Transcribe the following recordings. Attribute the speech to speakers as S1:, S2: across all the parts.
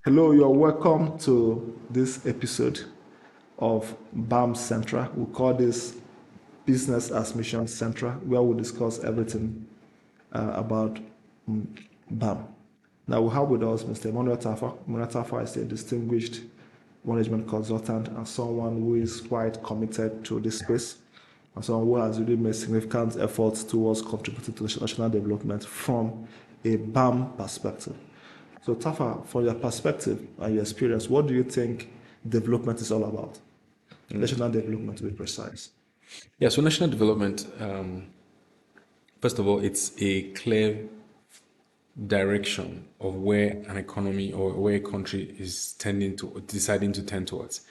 S1: Hello, you're welcome to this episode of BAM Central. We call this Business as Mission Central, where we discuss everything about BAM. Now, we have with us Mr. Emmanuel Tafa. Emmanuel Tafa is a distinguished management consultant and someone who is quite committed to this space and someone who has really made significant efforts towards contributing to national development from a BAM perspective. So, Tafa, from your perspective and your experience, what do you think development is all about? National development, to be precise.
S2: Yeah, so national development, first of all, it's a clear direction of where an economy or where a country is deciding to tend towards.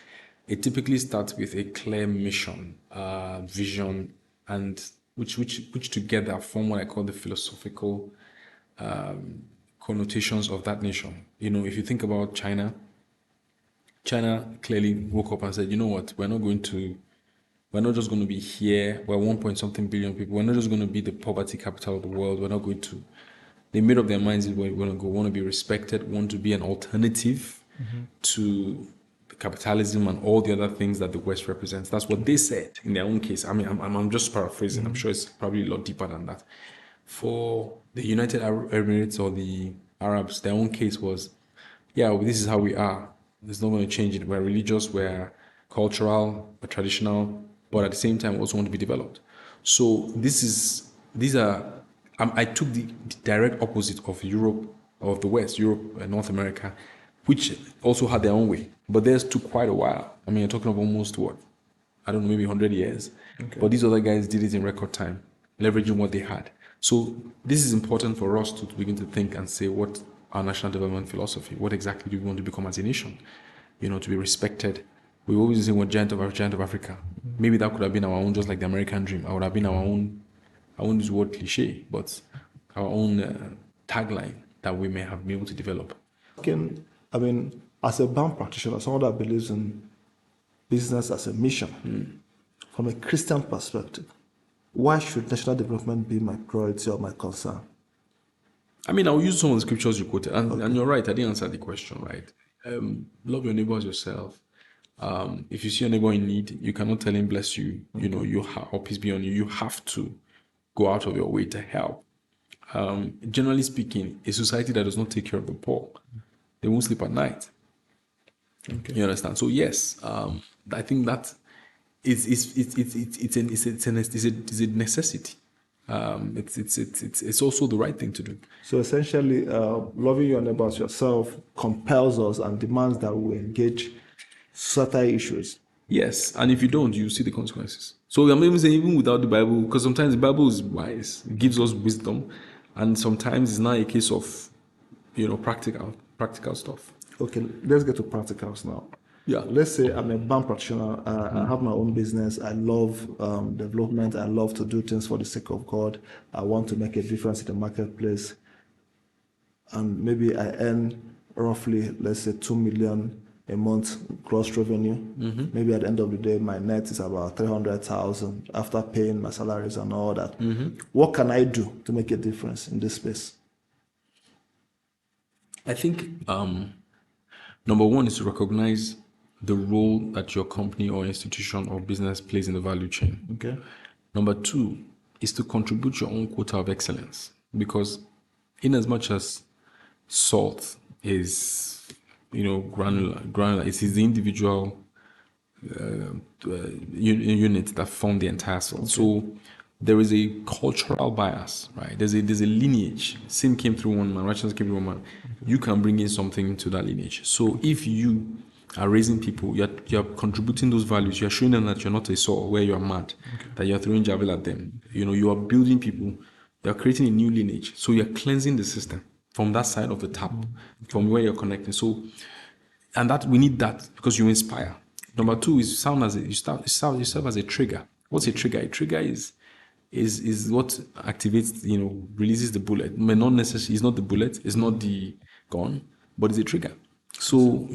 S2: It typically starts with a clear mission, vision, and which together form what I call the philosophical connotations of that nation. You know, if you think about China clearly woke up and said, you know what, we're not just going to be here. We're 1 point something billion people. We're not just going to be the poverty capital of the world. We're not going to. They made up their minds where we want to go. Want to be respected. Want to be an alternative to capitalism and all the other things that the West represents. That's what they said in their own case. I mean, I'm just paraphrasing. I'm sure it's probably a lot deeper than that. For the United Arab Emirates or the Arabs, their own case was, yeah, well, this is how we are. There's not going to change it. We're religious. We're cultural. We're traditional. But at the same time, we also want to be developed. So I took the direct opposite of Europe, of the West, Europe and North America, which also had their own way. But theirs took quite a while. I mean, you're talking of almost I don't know, maybe 100 years. Okay. But these other guys did it in record time, leveraging what they had. So this is important for us to begin to think and say what our national development philosophy, what exactly do we want to become as a nation? You know, to be respected. We always say what giant of Africa. Maybe that could have been our own, just like the American dream. I would have been our own, I won't use the word cliche, but our own tagline that we may have been able to develop.
S1: I mean, as a BAM practitioner, someone that believes in business as a mission, from a Christian perspective, why should national development be my priority or my concern?
S2: I mean, I'll use some of the scriptures you quoted, and you're right, I didn't answer the question, right? Love your neighbor as yourself. If you see your neighbor in need, you cannot tell him, bless you, you know, or peace be on you. You have to go out of your way to help. Generally speaking, a society that does not take care of the poor, they won't sleep at night. Okay. You understand? So yes, I think that it's a necessity. It's also the right thing to do.
S1: So essentially, loving your neighbor as yourself compels us and demands that we engage societal issues.
S2: Yes, and if you don't, you see the consequences. So I'm even saying, even without the Bible, because sometimes the Bible is wise, it gives us wisdom, and sometimes it's not a case of, you know, practical stuff.
S1: Okay, let's get to practicals now.
S2: Yeah.
S1: Let's say I'm a BAM practitioner. I have my own business. I love development. I love to do things for the sake of God. I want to make a difference in the marketplace. And maybe I earn roughly, let's say, 2 million a month gross revenue. Maybe at the end of the day, my net is about 300,000 after paying my salaries and all that. What can I do to make a difference in this space?
S2: I think number one is to recognize the role that your company or institution or business plays in the value chain.
S1: Okay.
S2: Number two is to contribute your own quota of excellence, because in as much as salt is, you know, granular, it is the individual units that form the entire salt. Okay. So there is a cultural bias, right? There's a lineage. Sin came through one man, righteousness came through one man. You can bring in something to that lineage. So if you are raising people, you're contributing those values. You're showing them that you're not a Saul where you're mad, that you're throwing javelin at them. You know, you are building people. You're creating a new lineage. So you're cleansing the system from that side of the tap, from where you're connecting. So, and that we need that because you inspire. Number two is you serve as a trigger. What's a trigger? A trigger is what activates, you know, releases the bullet. May not necessarily, it's not the bullet, it's not the gun, but it's a trigger. So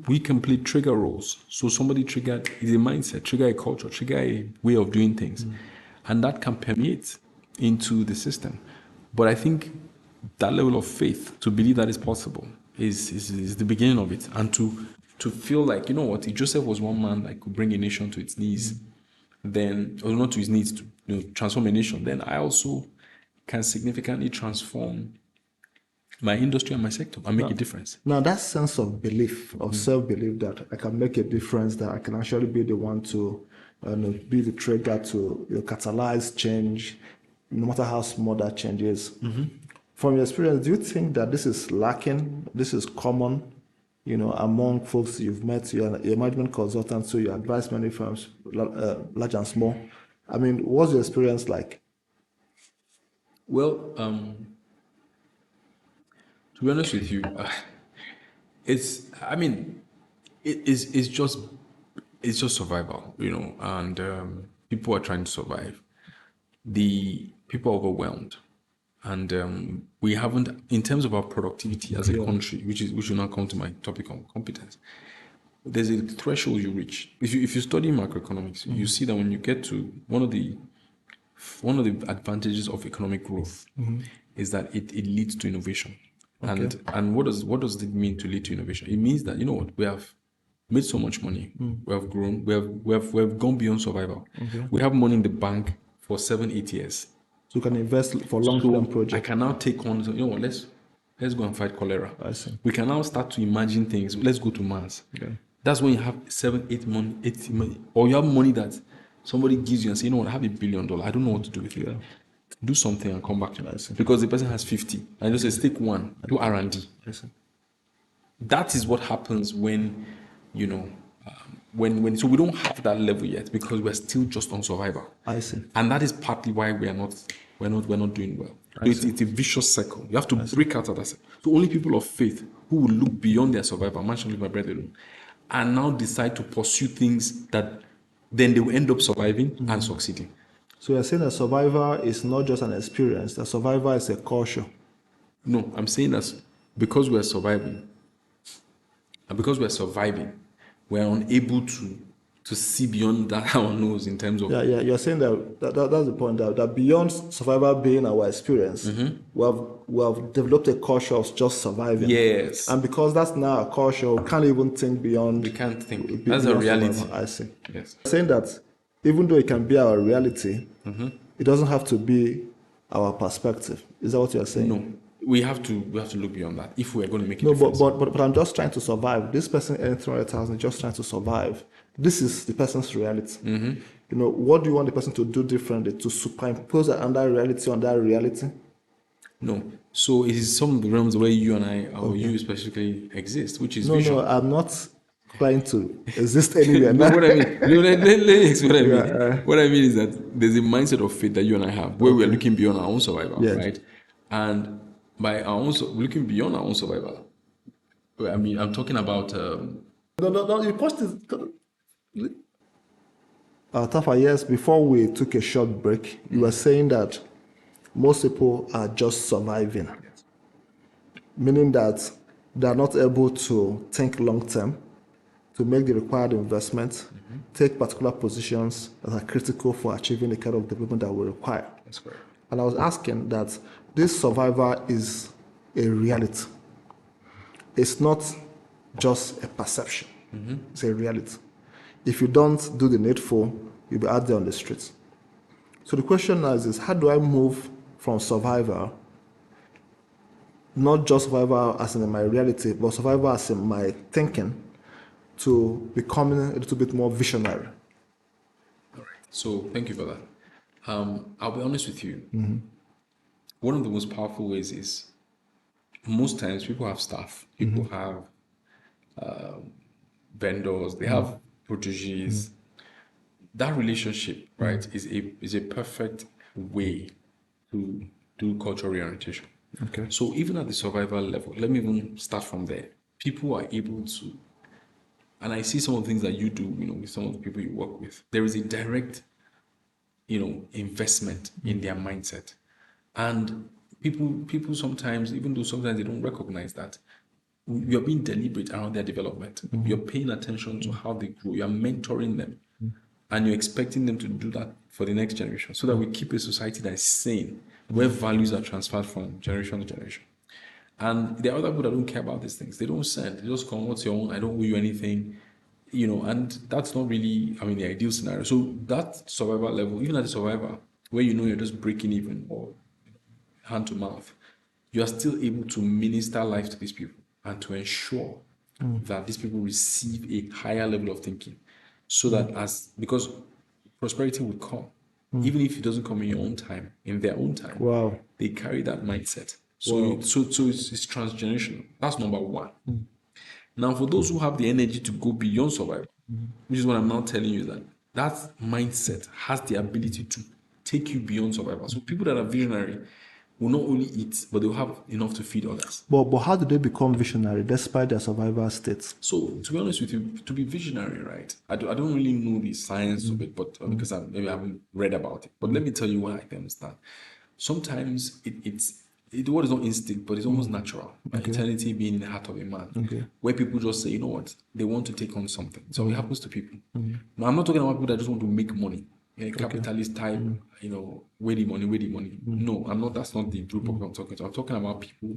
S2: we complete trigger roles. So somebody triggered is a mindset, trigger a culture, trigger a way of doing things. And that can permeate into the system. But I think that level of faith to believe that is possible is the beginning of it. And to feel like, you know what, if Joseph was one man that could bring a nation to its knees, then, or not to his needs, to transform a nation, then I also can significantly transform my industry and my sector and make a difference.
S1: Now, that sense of belief, of self-belief that I can make a difference, that I can actually be the one to be the trigger to catalyze change, no matter how small that change is. From your experience, do you think that this is lacking, this is common, among folks you've met, you're a management consultant, so you advise many firms, large and small. I mean, what's your experience like?
S2: Well, to be honest with you, it's just survival, and people are trying to survive. The people are overwhelmed, and we haven't, in terms of our productivity as a country, which will now come to my topic on competence. There's a threshold you reach. If you study macroeconomics, you see that when you get to one of the advantages of economic growth is that it leads to innovation. Okay. And what does it mean to lead to innovation? It means that, we have made so much money, we have grown, we have gone beyond survival. Okay. We have money in the bank for 7-8 years.
S1: So you can invest for long-term projects.
S2: I can now take on, let's go and fight cholera.
S1: I see.
S2: We can now start to imagine things. Let's go to Mars. Okay. That's when you have 7-8 money, or you have money that somebody gives you and say, I have $1 billion. I don't know what to do with it. Yeah. Do something and come back to me. Because the person has 50. And just say, take one, do R&D. That is what happens when, so we don't have that level yet because we're still just on survival.
S1: I see.
S2: And that is partly why we're not doing well. So it's a vicious circle. You have to break out of that circle. So only people of faith who will look beyond their survival, man shall live by bread alone, and now decide to pursue things that then they will end up surviving and succeeding.
S1: So you're saying that survival is not just an experience, that survival is a culture.
S2: No, I'm saying that because we're surviving, we're unable to see beyond that our nose in terms of...
S1: Yeah, you're saying that's the point, that beyond survival being our experience, we have developed a culture of just surviving.
S2: Yes.
S1: And because that's now a culture, we can't even think beyond...
S2: We can't think. That's a reality.
S1: Survival. I see.
S2: Yes.
S1: You're saying that even though it can be our reality, it doesn't have to be our perspective. Is that what you're saying?
S2: No. We have to look beyond that if we are going to make a difference.
S1: But I'm just trying to survive. This person earning 300,000 is just trying to survive. This is the person's reality. What do you want the person to do differently, to superimpose another reality on that reality?
S2: No. So it is some of the realms where you and I, or you specifically, exist, which is vision.
S1: No, I'm not trying to exist anywhere.
S2: What I mean, let me explain what I mean. What I mean is that there's a mindset of faith that you and I have, where we are looking beyond our own survival, right? And by our own looking beyond our own survival, I mean, I'm talking about...
S1: No, you pushed it. Tafa, yes, before we took a short break, you were saying that most people are just surviving, meaning that they are not able to think long-term, to make the required investments, take particular positions that are critical for achieving the kind of development that we require.
S2: That's correct.
S1: And I was asking that this survival is a reality. It's not just a perception. It's a reality. If you don't do the needful, you'll be out there on the streets. So the question now is how do I move from survival, not just survival as in my reality, but survival as in my thinking, to becoming a little bit more visionary?
S2: All right. So thank you for that. I'll be honest with you. One of the most powerful ways is most times people have staff, people have vendors, they have proteges. That relationship, right, is a perfect way to do cultural reorientation.
S1: Okay.
S2: So even at the survival level, let me even start from there. People are able to, and I see some of the things that you do, with some of the people you work with. There is a direct, investment in their mindset. And people sometimes, even though sometimes they don't recognize that, you're being deliberate around their development. You're paying attention to how they grow. You're mentoring them. And you're expecting them to do that for the next generation so that we keep a society that is sane, where values are transferred from generation to generation. And there are other people that don't care about these things. They don't send. They just come, what's your own? I don't owe you anything. And that's not really, the ideal scenario. So that survival level, even as a survivor, where you're just breaking even or hand to mouth, you are still able to minister life to these people and to ensure that these people receive a higher level of thinking. So that because prosperity will come, even if it doesn't come in your own time, in their own time.
S1: Wow.
S2: They carry that mindset. So, so it's transgenerational. That's number one. Now, for those who have the energy to go beyond survival, which is what I'm now telling you, that mindset has the ability to take you beyond survival. So people that are visionary will not only eat, but they'll have enough to feed others.
S1: But how do they become visionary despite their survival states?
S2: So, to be honest with you, to be visionary, right? I don't really know the science of it, but because maybe I haven't read about it. But let me tell you what I can understand. Sometimes it's what is not instinct, but it's almost natural. Okay. Eternity being in the heart of a man, where people just say, you know what, they want to take on something. So it happens to people. Now, I'm not talking about people that just want to make money. Capitalist type, where the money. No, I'm not. That's not the group of I'm talking to. I'm talking about people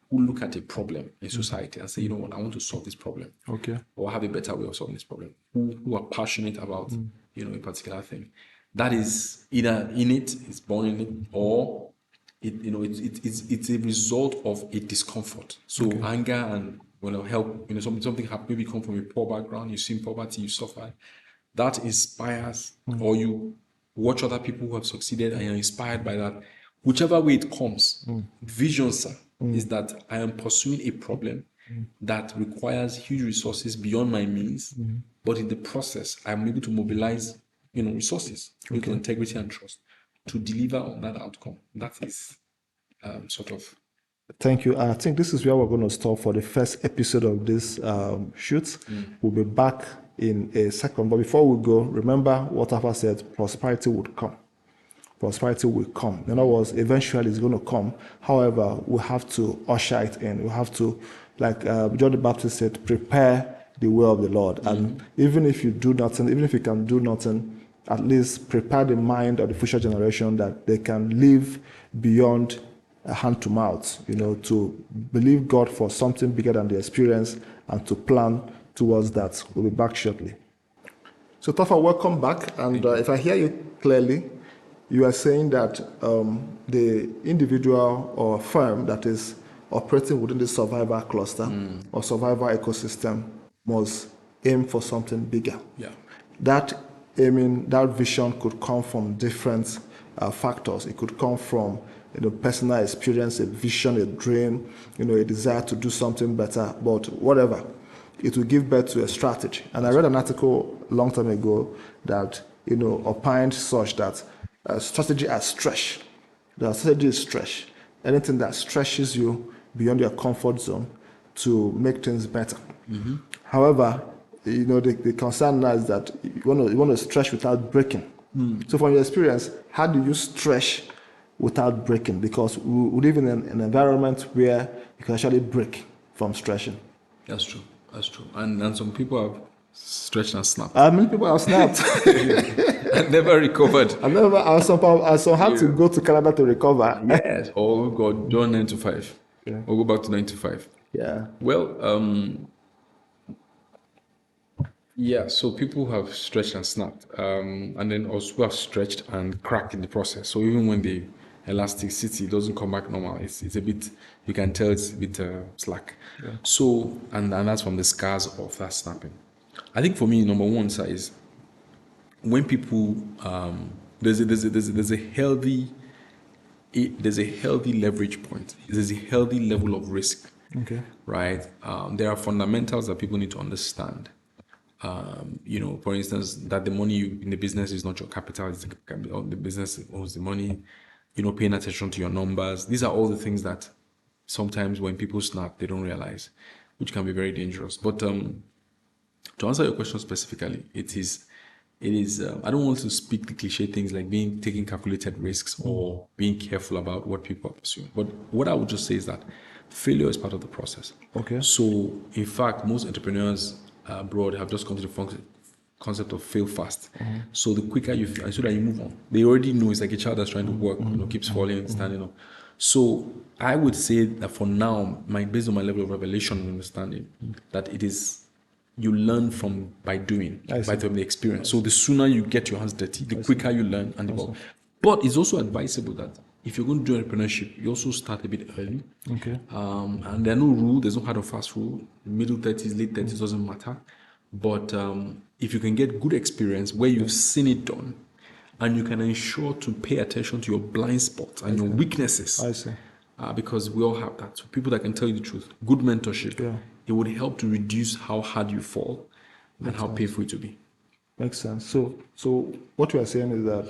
S2: who look at a problem in society and say, you know what, I want to solve this problem.
S1: Okay.
S2: Or have a better way of solving this problem. Who are passionate about, a particular thing. That is either in it's born in it, or it's a result of a discomfort. So anger and help, something maybe come from a poor background. You see poverty, you suffer. That inspires, or you watch other people who have succeeded and you're inspired by that. Whichever way it comes, vision, sir, is that I am pursuing a problem that requires huge resources beyond my means, but in the process, I'm able to mobilize, resources with integrity and trust to deliver on that outcome. That is sort of.
S1: Thank you. I think this is where we're going to stop for the first episode of this shoot. We'll be back in a second. But before we go, remember what Alpha said, prosperity would come. Prosperity will come. In other words, eventually it's going to come. However, we have to usher it in. We have to, like John the Baptist said, prepare the way of the Lord. And even if you do nothing, even if you can do nothing, at least prepare the mind of the future generation that they can live beyond hand to mouth, to believe God for something bigger than the experience and to plan towards that. We'll be back shortly. So Tafa, welcome back. And if I hear you clearly, you are saying that the individual or firm that is operating within the survivor cluster or survivor ecosystem must aim for something bigger.
S2: Yeah.
S1: That aiming, that vision could come from different factors. It could come from personal experience, a vision, a dream, a desire to do something better, but whatever. It will give birth to a strategy. And I read an article a long time ago that, opined such that strategy as stretch. The strategy is stretch. Anything that stretches you beyond your comfort zone to make things better. However, the concern now is that you want to stretch without breaking. So from your experience, how do you stretch without breaking? Because we live in an environment where you can actually break from stretching.
S2: That's true. And some people have stretched and snapped.
S1: Many people have snapped.
S2: And never recovered.
S1: I some had to go to Canada to recover.
S2: Yes. Or we got done 9 to 5. Yeah. Or go back to 9 to 5.
S1: Yeah.
S2: Well, so people have stretched and snapped. And then also have stretched and cracked in the process. So even when the elasticity doesn't come back normal, it's a bit, you can tell it's a bit slack. Yeah. So, and that's from the scars of that snapping. I think for me, number one, sir, is when people, there's a healthy leverage point. There's a healthy level of risk.
S1: Okay.
S2: Right. There are fundamentals that people need to understand. For instance, that the money in the business is not your capital. The business owns the money. Paying attention to your numbers. These are all the things that sometimes when people snap, they don't realize, which can be very dangerous. But to answer your question specifically, it is. I don't want to speak the cliche things like taking calculated risks or being careful about what people are pursuing. But what I would just say is that failure is part of the process.
S1: Okay.
S2: So, in fact, most entrepreneurs abroad have just come to the concept of fail fast. So the quicker you fail, so that you move on. They already know it's like a child that's trying to work, keeps falling and standing up. So I would say that for now, based on my level of revelation and understanding, that it is you learn by doing, by the experience. So the sooner you get your hands dirty, the quicker you learn and develop. But it's also advisable that if you're going to do entrepreneurship, you also start a bit early.
S1: Okay.
S2: And there are no rule, there's no hard or fast rule. Middle 30s, late 30s doesn't matter. But if you can get good experience where you've seen it done, and you can ensure to pay attention to your blind spots and your weaknesses.
S1: I see.
S2: Because we all have that. So people that can tell you the truth, good mentorship, it would help to reduce how hard you fall and how painful it will be.
S1: Makes sense. So what you are saying is that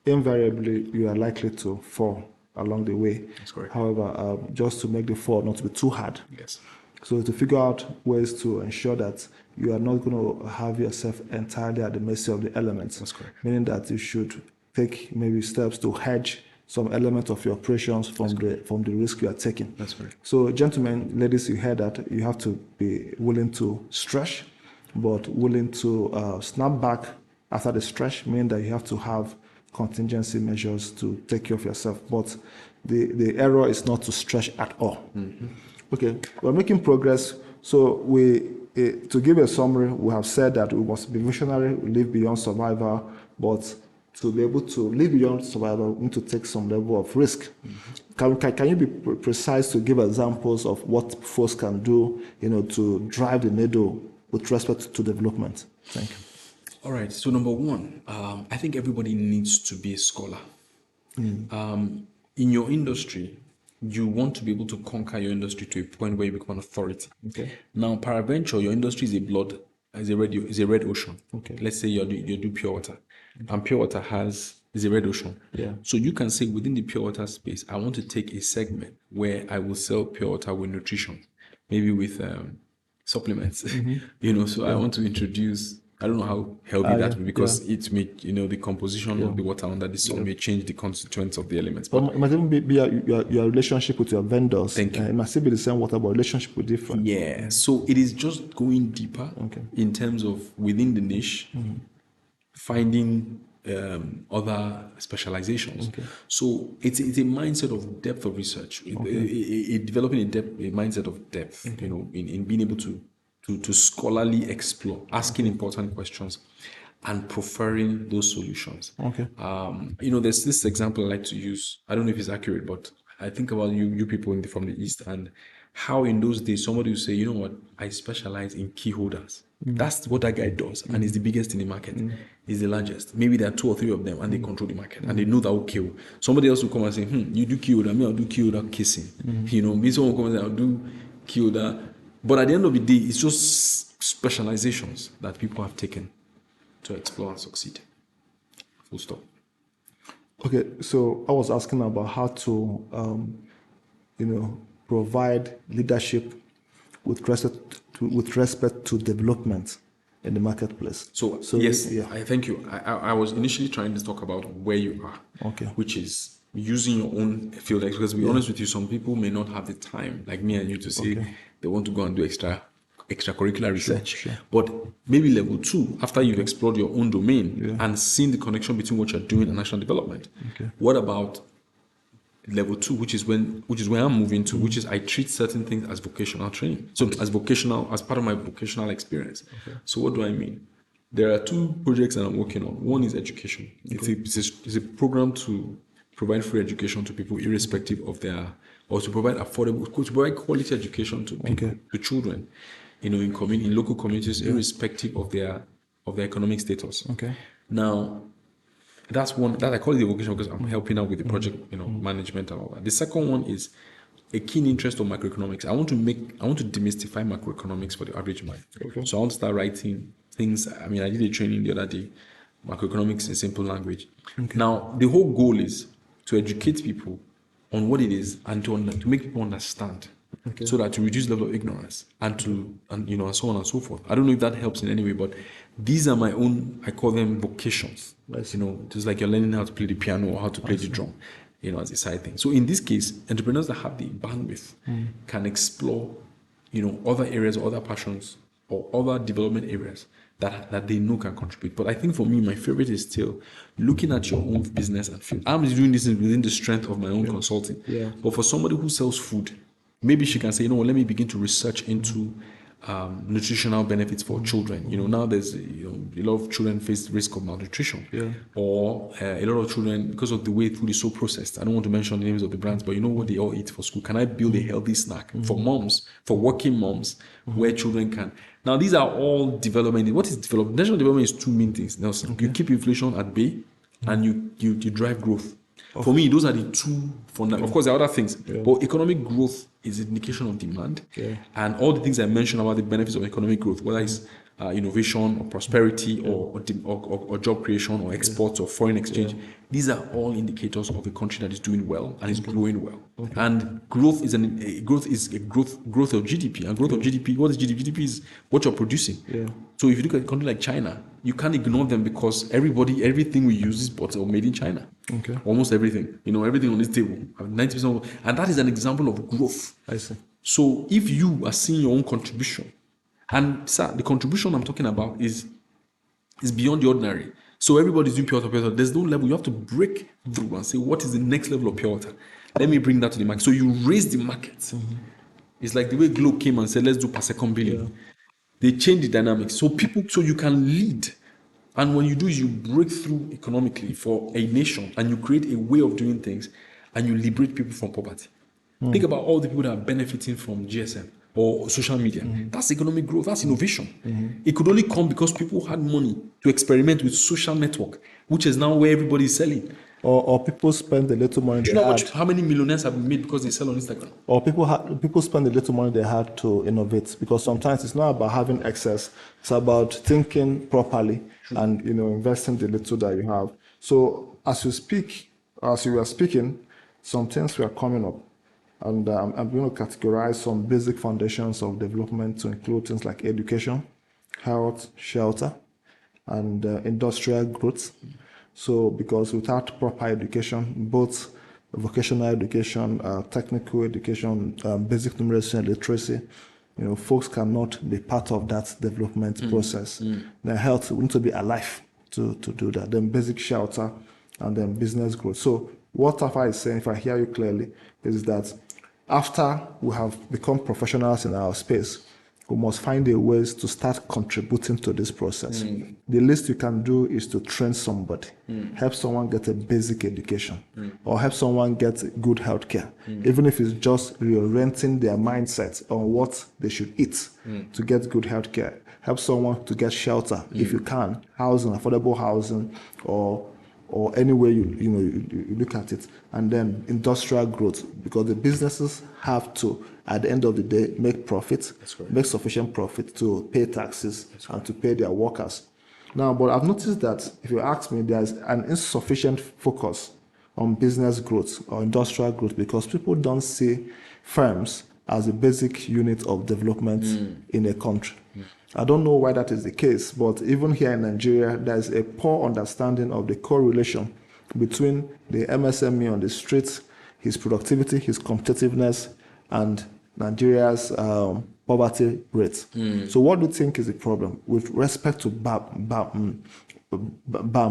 S1: invariably you are likely to fall along the way.
S2: That's correct.
S1: However, just to make the fall not to be too hard.
S2: Yes.
S1: So to figure out ways to ensure that you are not going to have yourself entirely at the mercy of the elements.
S2: That's correct.
S1: Meaning that you should take maybe steps to hedge some element of your operations from the risk you are taking.
S2: That's correct.
S1: So gentlemen, ladies, you heard that you have to be willing to stretch, but willing to snap back after the stretch, meaning that you have to have contingency measures to take care of yourself. But the error is not to stretch at all.
S2: Mm-hmm.
S1: Okay, we're making progress. So to give a summary, we have said that we must be visionary, live beyond survival, but to be able to live beyond survival, we need to take some level of risk. Mm-hmm. Can you be precise to give examples of what folks can do, to drive the needle with respect to development? Thank you.
S2: All right. So number one, I think everybody needs to be a scholar. In your industry, you want to be able to conquer your industry to a point where you become an authority.
S1: Okay.
S2: Now, peradventure, your industry is a red ocean.
S1: Okay.
S2: Let's say you do pure water, and pure water is a red ocean.
S1: Yeah. So
S2: you can say within the pure water space, I want to take a segment where I will sell pure water with nutrition, maybe with supplements. Mm-hmm. So I want to introduce. I don't know how healthy that will be because it may, the composition of the water under the sun may change the constituents of the elements.
S1: But it might even be your relationship with your vendors.
S2: Thank you.
S1: It must still be the same water, but relationship will differ.
S2: Yeah. So it is just going deeper in terms of within the niche, finding other specializations. Okay. So it's a mindset of depth of research, developing a mindset of depth, in being able to scholarly explore, asking important questions, and preferring those solutions.
S1: Okay.
S2: There's this example I like to use. I don't know if it's accurate, but I think about you people from the East and how in those days somebody would say, you know what, I specialize in key holders. That's what that guy does, and is the biggest in the market. Is the largest. Maybe there are 2 or 3 of them, and they control the market, and they know that will kill. Somebody else will come and say, you do key holder, me I'll do key holder kissing. Me someone will come and say, I'll do key holder. But at the end of the day, it's just specializations that people have taken to explore and succeed. Full stop.
S1: Okay, so I was asking about how to, provide leadership with respect to development in the marketplace.
S2: So yes, I thank you. I was initially trying to talk about where you are, which is using your own field. Because to be honest with you, some people may not have the time, like me and you, to say they want to go and do extracurricular research. Sure. But maybe level 2, after you've explored your own domain and seen the connection between what you're doing and national development. Okay. What about level 2, which is where I'm moving to, which is I treat certain things as vocational training. So as part of my vocational experience. Okay. So what do I mean? There are 2 projects that I'm working on. One is education. Okay. It's a program to provide free education to people irrespective of or to provide quality education to people, to children, in local communities, irrespective of their economic status. Okay. Now, that's one that I call it the vocation because I'm helping out with the project, management and all that. The second one is a keen interest of macroeconomics. I want to demystify macroeconomics for the average man. Okay. So I want to start writing things. I did a training the other day, macroeconomics in simple language. Okay. Now, the whole goal is to educate people on what it is and to make people understand, so that to reduce the level of ignorance and so on and so forth. I don't know if that helps in any way, but these are my own. I call them vocations. Just like you're learning how to play the piano or how to play the drum, as a side thing. So in this case, entrepreneurs that have the bandwidth can explore, other areas or other passions or other development areas that they know can contribute. But I think for me, my favorite is still looking at your own business and field. I'm doing this within the strength of my own consulting.
S1: Yeah.
S2: But for somebody who sells food, maybe she can say, you know what, let me begin to research into nutritional benefits for children. You know, now there's a lot of children face the risk of malnutrition, or a lot of children, because of the way food is so processed. I don't want to mention the names of the brands, but you know what they all eat for school. Can I build a healthy snack for moms, for working moms, where children can? Now these are all development. What is development? National development is two main things, Nelson. You keep inflation at bay, and you drive growth. For me, those are the two fundamental. Of course, there are other things, but economic growth is an indication of demand. And all the things I mentioned about the benefits of economic growth, whether it's innovation or prosperity or job creation or exports or foreign exchange, these are all indicators of a country that is doing well and is growing well. And growth is growth of GDP. And growth of GDP, what is GDP? GDP is what you're producing. So if you look at a country like China, you can't ignore them because everything we use is bought or made in China. Almost everything. Everything on this table, 90%. And that is an example of growth.
S1: I see.
S2: So if you are seeing your own contribution, and sir, the contribution I'm talking about is beyond the ordinary. So everybody's doing pure water. There's no level. You have to break through and say, what is the next level of pure water? Let me bring that to the market. So you raise the market. It's like the way Globe came and said, let's do per second billion. They change the dynamics. So you can lead. And when you do, you break through economically for a nation, and you create a way of doing things, and you liberate people from poverty. Think about all the people that are benefiting from GSM or social media. That's economic growth. That's innovation. It could only come because people had money to experiment with social network, which is now where everybody is selling.
S1: Or people spend a little money.
S2: Do you know how many millionaires have been made because they sell on Instagram?
S1: Or people spend a little money they had to innovate, because sometimes it's not about having excess. It's about thinking properly and investing the little that you have. So as you were speaking, some things were coming up. And I'm going to categorize some basic foundations of development to include things like education, health, shelter, and industrial growth. So, because without proper education, both vocational education, technical education, basic numeracy and literacy, folks cannot be part of that development process. Their health, we need to be alive to do that. Then basic shelter, and then business growth. So, what Tafa is saying, if I hear you clearly, is that after we have become professionals in our space, we must find a ways to start contributing to this process. The least you can do is to train somebody, help someone get a basic education, or help someone get good healthcare, even if it's just reorienting their mindset on what they should eat to get good healthcare. Help someone to get shelter, if you can, housing, affordable housing, or any way you look at it. And then industrial growth, because the businesses have to, at the end of the day, make profit, make sufficient profit to pay taxes and to pay their workers. Now, but I've noticed that if you ask me, there's an insufficient focus on business growth or industrial growth, because people don't see firms as a basic unit of development in a country. I don't know why that is the case, but even here in Nigeria, there's a poor understanding of the correlation between the MSME on the streets, his productivity, his competitiveness, and Nigeria's poverty rate. So what do you think is the problem with respect to BAM?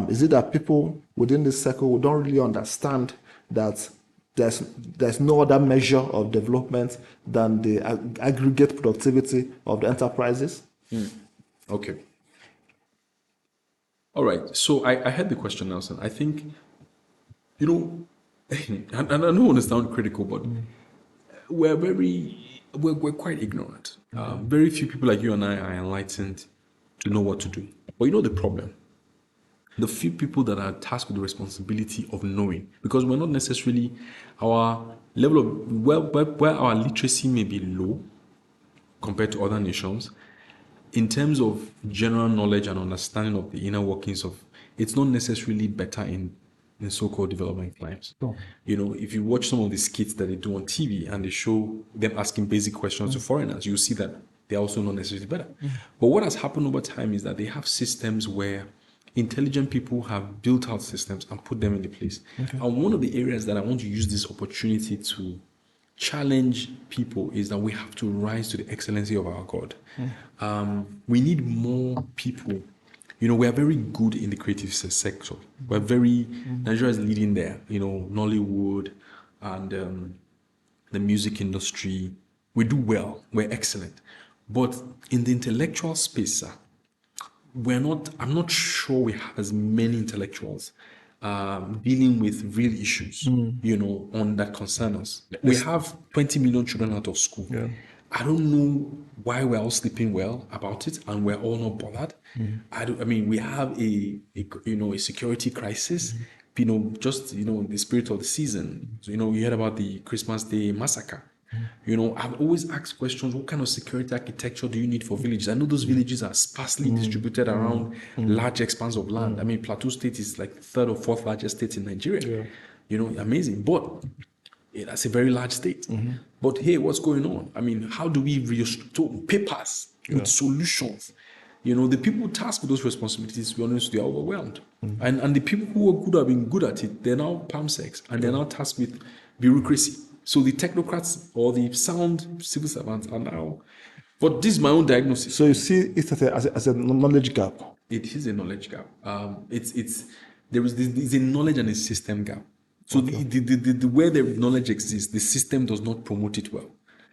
S1: Is it that people within this circle don't really understand that there's no other measure of development than the aggregate productivity of the enterprises?
S2: Okay. All right. So I had the question, Nelson. I think, and I don't want to sound critical, but we're quite ignorant. Very few people like you and I are enlightened to know what to do. But the problem? The few people that are tasked with the responsibility of knowing, because we're not necessarily, our level of, where our literacy may be low compared to other nations, in terms of general knowledge and understanding of the inner workings of, it's not necessarily better in so-called developing climes. If you watch some of the skits that they do on TV and they show them asking basic questions to foreigners, you'll see that they're also not necessarily better. But what has happened over time is that they have systems where intelligent people have built out systems and put them into place. And one of the areas that I want to use this opportunity to challenge people is that we have to rise to the excellency of our God. We need more people. You know, we are very good in the creative sector. We're very, Nigeria is leading there. You know, Nollywood and the music industry. We do well. We're excellent. But in the intellectual space, sir, I'm not sure we have as many intellectuals dealing with real issues, you know, on that concern us. We have 20 million children out of school.
S1: Yeah.
S2: I don't know why we're all sleeping well about it and we're all not bothered. I mean, we have a security crisis, you know, just, you know, the spirit of the season. So, you know, you heard about the Christmas Day massacre. You know, I've always asked questions, what kind of security architecture do you need for villages? I know those villages are sparsely distributed around large expanse of land. I mean, Plateau State is like the third or fourth largest state in Nigeria. You know, amazing. But that's a very large state. But hey, what's going on? I mean, how do we restore papers with solutions? You know, the people tasked with those responsibilities, to be honest, they are overwhelmed. And the people who are good have been good at it. They're now palmsecs and they're now tasked with bureaucracy. So the technocrats or the sound civil servants are now. But this is my own diagnosis.
S1: So you see it as a knowledge gap.
S2: It is a knowledge gap. There's a knowledge and a system gap. So the where the knowledge exists, the system does not promote it well.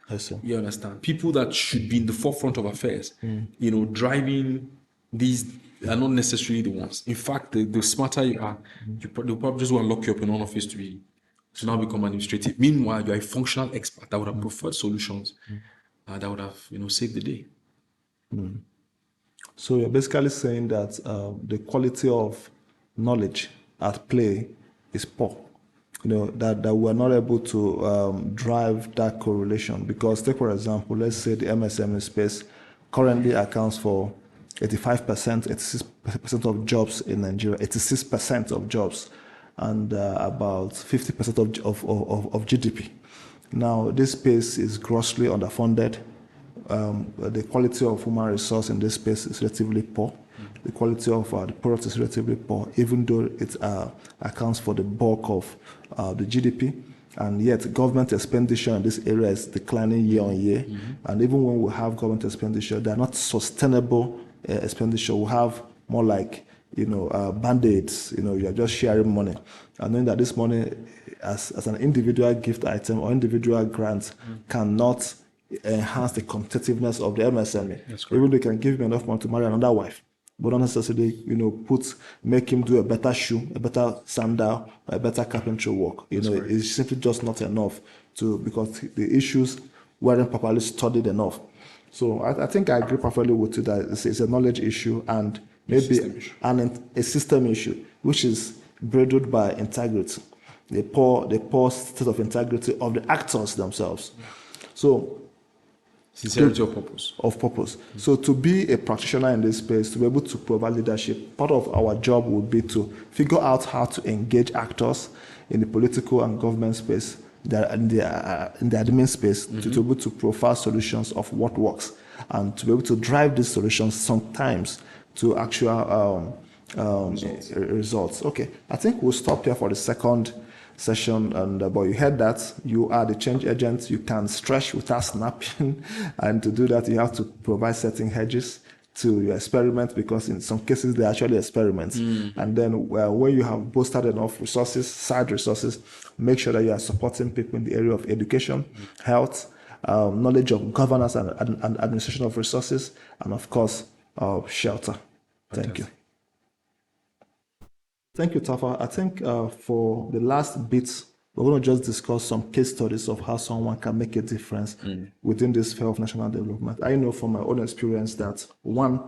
S1: I see.
S2: You understand? People that should be in the forefront of affairs, you know, driving these are not necessarily the ones. In fact, the smarter you are, they'll probably just want to lock you up in one office to now become administrative. Meanwhile, you're a functional expert that would have preferred solutions that would have, you know, saved the day.
S1: So you're basically saying that the quality of knowledge at play is poor. You know, that we're not able to drive that correlation. Because take, for example, let's say the MSME space currently accounts for 86% of jobs in Nigeria, 86% of jobs, and about 50% of GDP. Now, this space is grossly underfunded. The quality of human resource in this space is relatively poor. The quality of the product is relatively poor, even though it accounts for the bulk of the GDP. And yet, government expenditure in this area is declining year on year. And even when we have government expenditure, they're not sustainable expenditure. We have more like, you know, band-aids. You know, you're just sharing money. And knowing that this money, as an individual gift item or individual grant, cannot enhance the competitiveness of the MSME. Even though they can give him enough money to marry another wife, but not necessarily, you know, make him do a better shoe, a better sandal, a better carpentry work. You know, it's simply just not enough because the issues weren't properly studied enough. So I think I agree perfectly with you that it's a knowledge issue and maybe a system issue, which is burdened by integrity, the poor state of integrity of the actors themselves. So
S2: sincerity of purpose.
S1: So to be a practitioner in this space, to be able to provide leadership, part of our job would be to figure out how to engage actors in the political and government space, in the admin space, to be able to profile solutions of what works, and to be able to drive these solutions sometimes to actual results. Okay, I think we'll stop here for the second session, and but you heard that you are the change agent. You can stretch without snapping, and to do that you have to provide certain hedges to your experiment, because in some cases they're actually experiments. And then when you have boosted enough resources, side resources, make sure that you are supporting people in the area of education, health, knowledge of governance and administration of resources, and of course shelter. Thank you. Thank you, Tafa. I think for the last bit, we're going to just discuss some case studies of how someone can make a difference within this sphere of national development. I know from my own experience that one,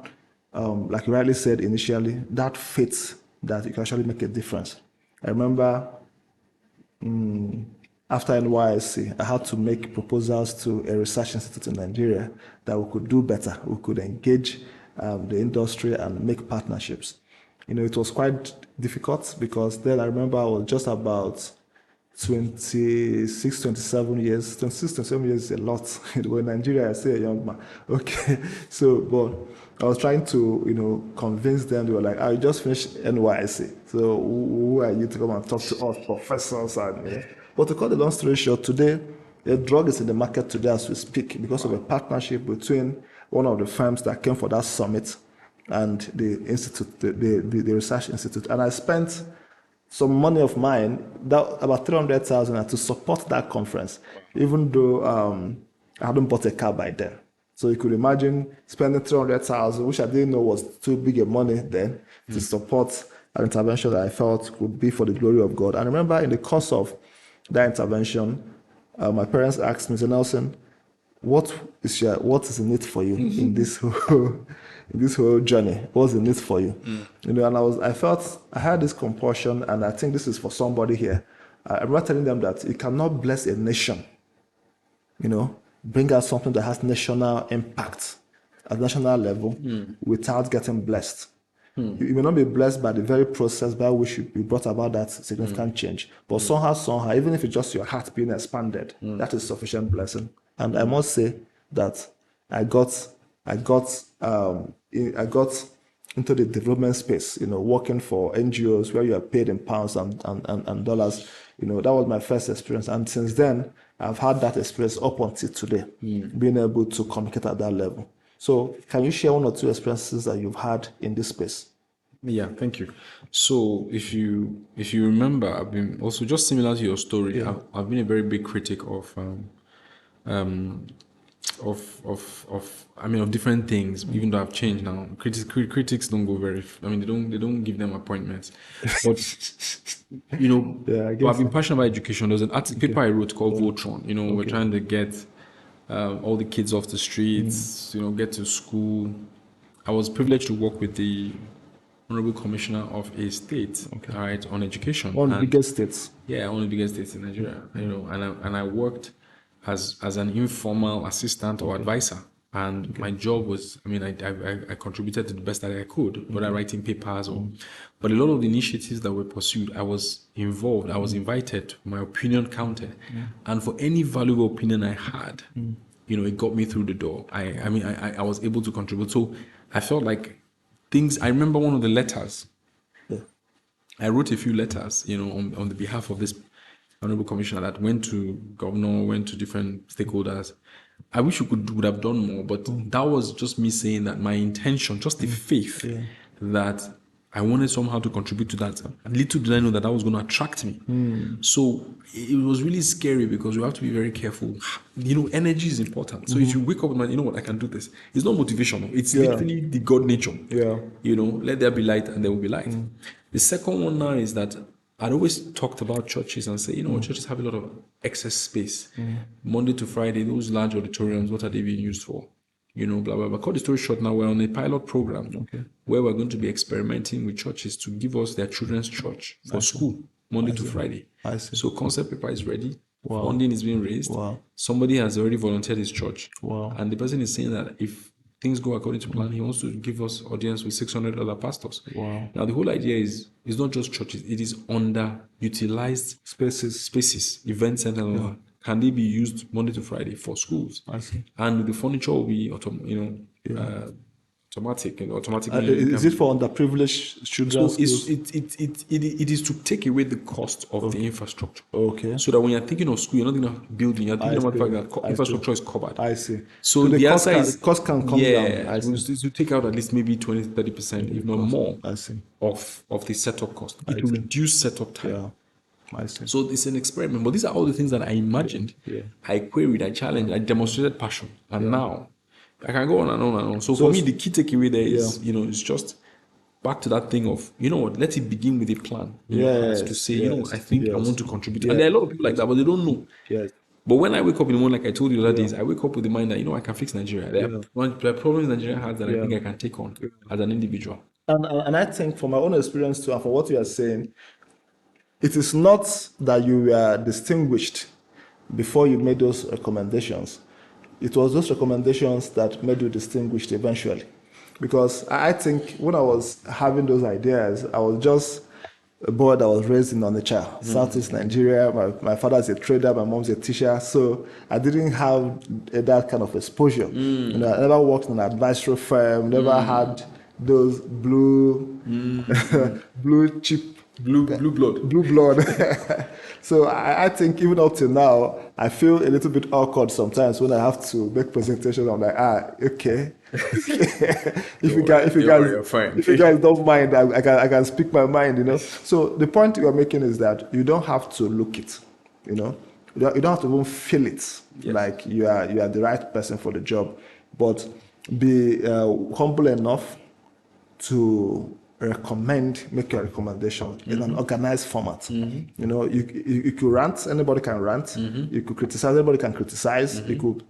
S1: like you rightly said initially, that fits that you can actually make a difference. I remember after NYSC, I had to make proposals to a research institute in Nigeria that we could do better. We could engage the industry and make partnerships. You know, it was quite difficult because then I remember I was just about 27 years. 27 years is a lot. When Nigeria, I say a young man. Okay. So, but I was trying to, you know, convince them. They were like, I just finished NYSC. So who are you to come and talk to us, professors? And, yeah. But to cut the long story short, today, The drug is in the market today as we speak because of a partnership between one of the firms that came for that summit and the institute, the research institute. And I spent some money of mine, that about 300,000, to support that conference, even though I hadn't bought a car by then. So you could imagine spending 300,000, which I didn't know was too big a money then, to support an intervention that I felt would be for the glory of God. And I remember in the course of that intervention, my parents asked me, Nelson, what is in it for you in this whole journey? What's in it for you? You know, and I felt I had this compulsion, and I think this is for somebody here. I remember telling them that you cannot bless a nation, you know, bring out something that has national impact at national level without getting blessed. You may not be blessed by the very process by which you brought about that significant change, but somehow, even if it's just your heart being expanded, that is sufficient blessing. And I must say that I got into the development space, you know, working for NGOs where you are paid in pounds and dollars. You know, that was my first experience, and since then I've had that experience up until today, being able to communicate at that level. So can you share one or two experiences that you've had in this space?
S2: Yeah, thank you. So if you remember, I've been also just similar to your story. I've been a very big critic of different things, even though I've changed now. Critics don't go very. They don't give them appointments. But you know, I've been passionate about education. There's an paper I wrote called Voltron. You know, we're trying to get all the kids off the streets, you know, get to school. I was privileged to work with the Honorable Commissioner of a state, all right, on education.
S1: One of the biggest states.
S2: Yeah, one of the biggest states in Nigeria. You know, and I worked as an informal assistant or advisor. And my job was, I contributed to the best that I could, whether writing papers but a lot of the initiatives that were pursued, I was involved, I was invited, my opinion counted. And for any valuable opinion I had, you know, it got me through the door. I was able to contribute. So I felt like I remember one of the letters. I wrote a few letters, you know, on the behalf of this Honorable Commissioner that went to governor, went to different stakeholders. I wish would have done more, but that was just me saying that my intention, just the faith that I wanted somehow to contribute to that. Little did I know that was going to attract me. So it was really scary because you have to be very careful. You know, energy is important. So if you wake up and you know what, I can do this. It's not motivational. It's literally the God nature. You know, let there be light and there will be light. The second one now is that I'd always talked about churches and say, you know, churches have a lot of excess space. Monday to Friday, those large auditoriums, what are they being used for? You know, blah, blah, blah. Cut the story short now, we're on a pilot program where we're going to be experimenting with churches to give us their children's church for school, Monday to Friday.
S1: I see.
S2: So concept paper is ready. Funding is being raised. Somebody has already volunteered his church. And the person is saying that if things go according to plan, he wants to give us audience with 600 other pastors. Now, the whole idea is not just churches, it is underutilized spaces, event center. Can they be used Monday to Friday for schools?
S1: I see.
S2: And the furniture will be automatic.
S1: Is it for underprivileged children?
S2: So it is to take away the cost of the infrastructure. So that when you're thinking of school, you're not thinking of building, you're thinking about the fact that infrastructure is covered.
S1: I see.
S2: So the answer is
S1: cost can come down.
S2: I see. To take out at least maybe 20-30%, if not more,
S1: I see.
S2: of the setup cost. It will reduce setup time.
S1: I see.
S2: So it's an experiment, but these are all the things that I imagined. I queried, I challenged, I demonstrated passion, and now I can go on and on and on. So for me, the key takeaway there is, you know, it's just back to that thing of, you know what, let it begin with a plan. To say, you know, I think I want to contribute. And there are a lot of people like that, but they don't know. But when I wake up in the morning, like I told you the other days, I wake up with the mind that, you know, I can fix Nigeria. There are problems Nigeria has that I think I can take on as an individual.
S1: And I think from my own experience too, and for what you are saying, it is not that you were distinguished before you made those recommendations. It was those recommendations that made you distinguished eventually. Because I think when I was having those ideas, I was just a boy that was raised in Onitsha, Southeast Nigeria. My father's a trader, my mom's a teacher, so I didn't have that kind of exposure. You know, I never worked in an advisory firm, never had those blue chip
S2: Blue blood.
S1: blue blood. So I think even up till now, I feel a little bit awkward sometimes when I have to make presentations. I'm like, okay. If you guys
S2: You're fine.
S1: if you guys don't mind, I can speak my mind, you know. So the point you are making is that you don't have to look it, you know. You don't have to even feel it like you are the right person for the job, but be humble enough to make your recommendation in an organized format. You know, you could rant, anybody can rant. You could criticize, anybody can criticize. You could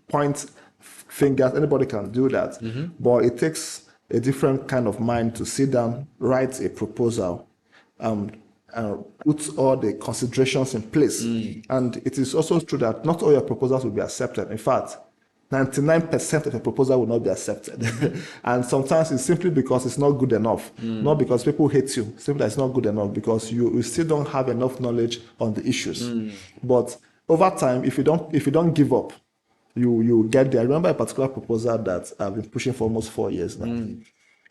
S1: point fingers, anybody can do that. But it takes a different kind of mind to sit down, write a proposal, put all the considerations in place. And it is also true that not all your proposals will be accepted. In fact, 99% of a proposal will not be accepted. And sometimes it's simply because it's not good enough. Not because people hate you, simply that it's not good enough because you still don't have enough knowledge on the issues. But over time, if you don't give up, you get there. I remember a particular proposal that I've been pushing for almost 4 years now.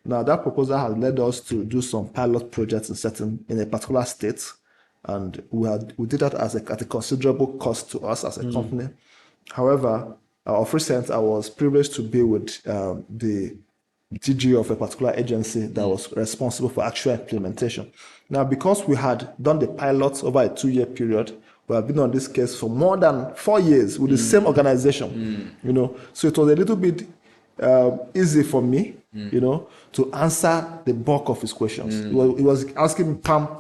S1: Now that proposal has led us to do some pilot projects in a particular state, and we did that at a considerable cost to us as a company. However, of recent, I was privileged to be with the DG of a particular agency that was responsible for actual implementation. Now, because we had done the pilot over a 2-year period, we have been on this case for more than 4 years with the same organization, you know. So it was a little bit easy for me, you know, to answer the bulk of his questions. He was asking me pam.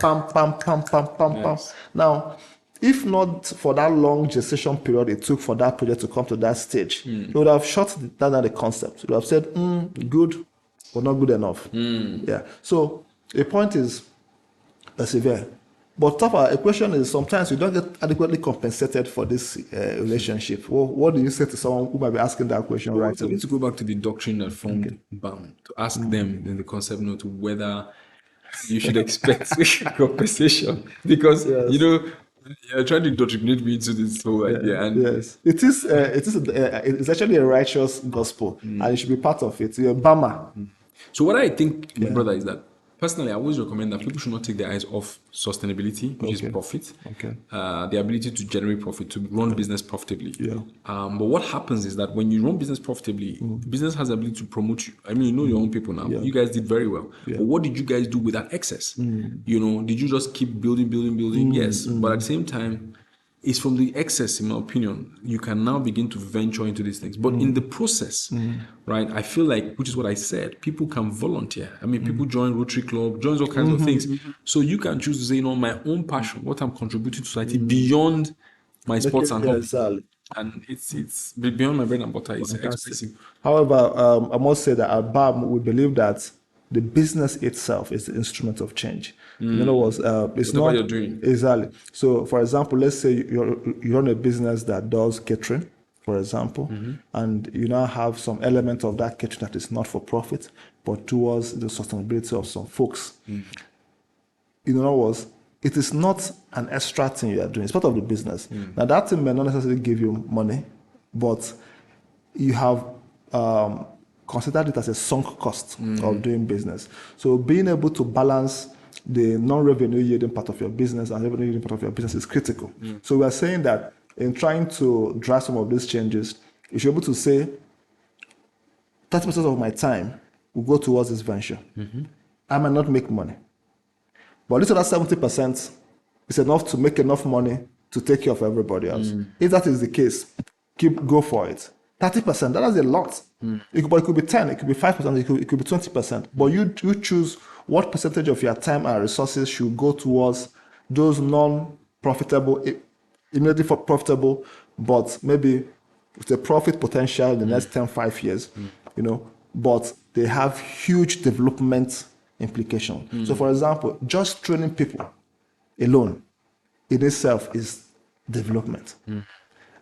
S1: Now, if not for that long gestation period it took for that project to come to that stage, he would have shut down the concept. He would have said, good, but not good enough. Yeah. So the point is persevere. But a question is sometimes you don't get adequately compensated for this relationship. Well, what do you say to someone who might be asking that question right
S2: So we
S1: away?
S2: need to go back to the doctrine that formed BAM to ask them in the concept note whether you should expect compensation because you know you're trying to indoctrinate me into this whole idea. And
S1: Yes, it's actually a righteous gospel, and it should be part of it. You're a Bama.
S2: so what I think, my brother, is that personally, I always recommend that people should not take their eyes off sustainability, which is profit, the ability to generate profit, to run business profitably. But what happens is that when you run business profitably, business has the ability to promote you. I mean, you know your own people now. You guys did very well. But what did you guys do with that excess? You know, did you just keep building? Yes. But at the same time, it's from the excess, in my opinion, you can now begin to venture into these things. But in the process, right, I feel like, which is what I said, people can volunteer. I mean, people join Rotary Club, join all kinds of things. So you can choose to say, you know, my own passion, what I'm contributing to society beyond my sports and hobby.
S1: Exactly.
S2: And it's beyond my bread and butter. It's expensive.
S1: However, I must say that at BAM, we believe that the business itself is the instrument of change. You know what? It's
S2: Whatever
S1: not
S2: you're doing.
S1: exactly. So, for example, let's say you run a business that does catering, for example, and you now have some element of that catering that is not for profit, but towards the sustainability of some folks. In other words, it is not an extra thing you are doing. It's part of the business. Now, that thing may not necessarily give you money, but you have considered it as a sunk cost of doing business. So being able to balance the non-revenue yielding part of your business and revenue yielding part of your business is critical. So we are saying that in trying to drive some of these changes, you should be able to say 30% of my time will go towards this venture. I might not make money, but at least other 70% is enough to make enough money to take care of everybody else. If that is the case, go for it. 30%, that is a lot. It could be 10, it could be 5%, it could be 20%. But you choose what percentage of your time and resources should go towards those non-profitable, immediately for profitable, but maybe with a profit potential in the next 5 years, you know, but they have huge development implications. So for example, just training people alone in itself is development.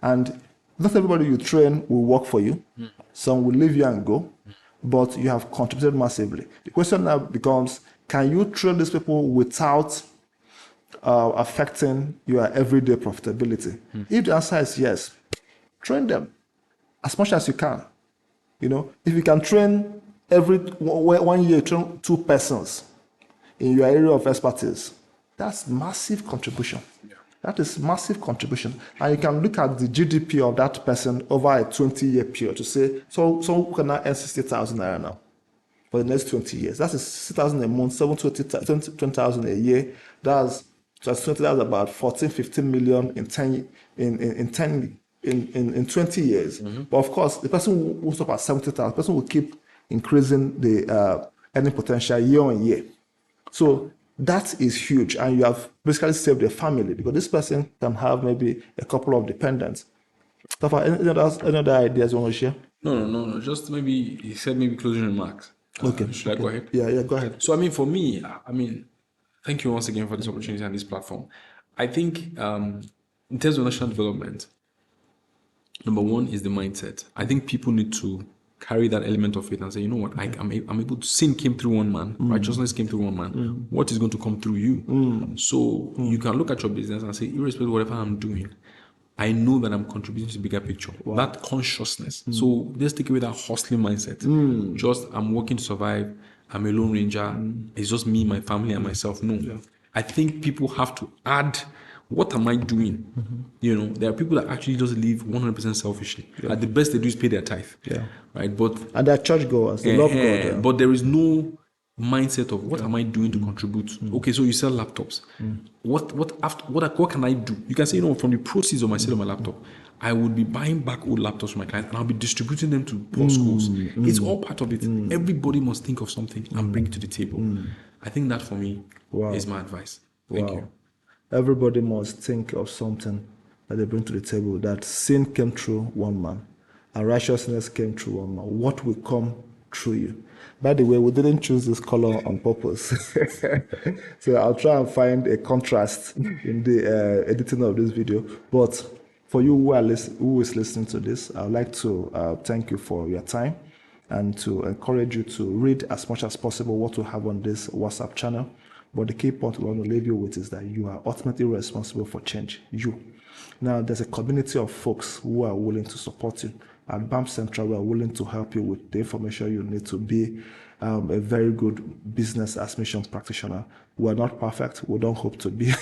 S1: And not everybody you train will work for you. Some will leave you and go, but you have contributed massively. The question now becomes, can you train these people without affecting your everyday profitability? If the answer is yes, train them as much as you can. You know, if you can train every 1 year, train 2 persons, in your area of expertise, that's massive contribution. That is massive contribution. And you can look at the GDP of that person over a 20-year period to say, so who can now earn 60,000 naira now for the next 20 years? That's 60,000 a month, 20,000 a year. That's 20, that's about 14, 15 million in 20 years. But of course, the person who stop at 70,000, the person will keep increasing the earning potential year on year. So that is huge, and you have basically saved a family because this person can have maybe a couple of dependents. Tafa, any other ideas you want to share?
S2: No. Just maybe he said maybe closing remarks.
S1: Okay.
S2: Should I go ahead?
S1: Yeah, go ahead.
S2: So for me, thank you once again for this opportunity and this platform. I think in terms of national development, number one is the mindset. I think people need to carry that element of faith and say, you know what, I'm able to, sin came through one man, righteousness came through one man. What is going to come through you? So you can look at your business and say, irrespective of whatever I'm doing, I know that I'm contributing to the bigger picture. Wow. That consciousness. So let's take away that hustling mindset. Just I'm working to survive. I'm a lone ranger. It's just me, my family, and myself. No. Yeah. I think people have to add, what am I doing? There are people that actually just live 100% selfishly. Yeah. The best they do is pay their tithe. Yeah. Right.
S1: And they're churchgoers. They love God. Yeah.
S2: But there is no mindset of what am I doing to contribute? Okay, so you sell laptops. What can I do? You can say, from the proceeds of my sale of my laptop, I would be buying back old laptops for my clients and I'll be distributing them to poor schools. It's all part of it. Everybody must think of something and bring it to the table. I think that for me is my advice. Thank you.
S1: Everybody must think of something that they bring to the table. That sin came through one man, and righteousness came through one man. What will come through you? By the way, we didn't choose this color on purpose. So I'll try and find a contrast in the editing of this video. But for you who is listening to this, I would like to thank you for your time and to encourage you to read as much as possible what we have on this WhatsApp channel. But the key point we want to leave you with is that you are ultimately responsible for change. You. Now, there's a community of folks who are willing to support you. At BAM Central, we are willing to help you with the information you need to be a very good business as mission practitioner. We are not perfect. We don't hope to be,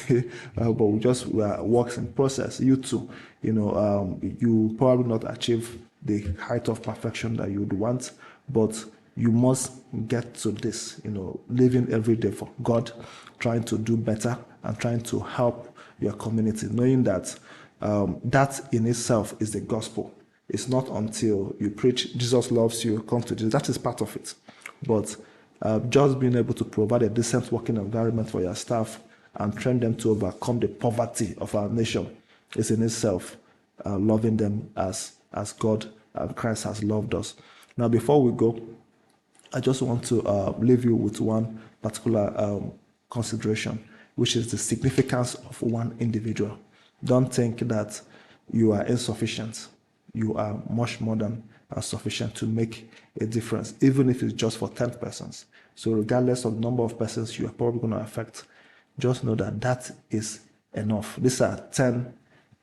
S1: but we are works in process. You too, you probably not achieve the height of perfection that you would want, but you must get to this, living every day for God, trying to do better and trying to help your community, knowing that that in itself is the gospel. It's not until you preach Jesus loves you, come to Jesus. That is part of it. But just being able to provide a decent working environment for your staff and train them to overcome the poverty of our nation is in itself loving them as God and Christ has loved us. Now, before we go, I just want to leave you with one particular consideration, which is the significance of one individual. Don't think that you are insufficient. You are much more than sufficient to make a difference, even if it's just for 10 persons. So regardless of the number of persons you are probably going to affect, just know that that is enough. These are 10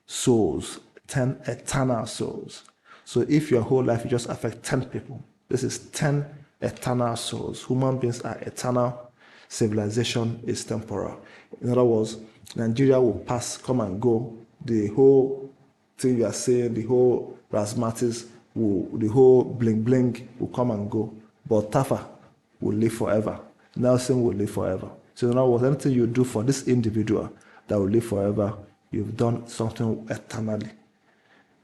S1: souls, 10 eternal souls. So if your whole life you just affect 10 people, this is 10 eternal souls. Human beings are eternal. Civilization is temporal. In other words, Nigeria will pass, come and go. The whole thing you are saying, the whole razzmatazz, the whole bling bling will come and go. But Tafa will live forever. Nelson will live forever. So in other words, anything you do for this individual that will live forever, you've done something eternally.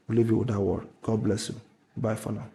S1: We'll leave you with that word. God bless you. Bye for now.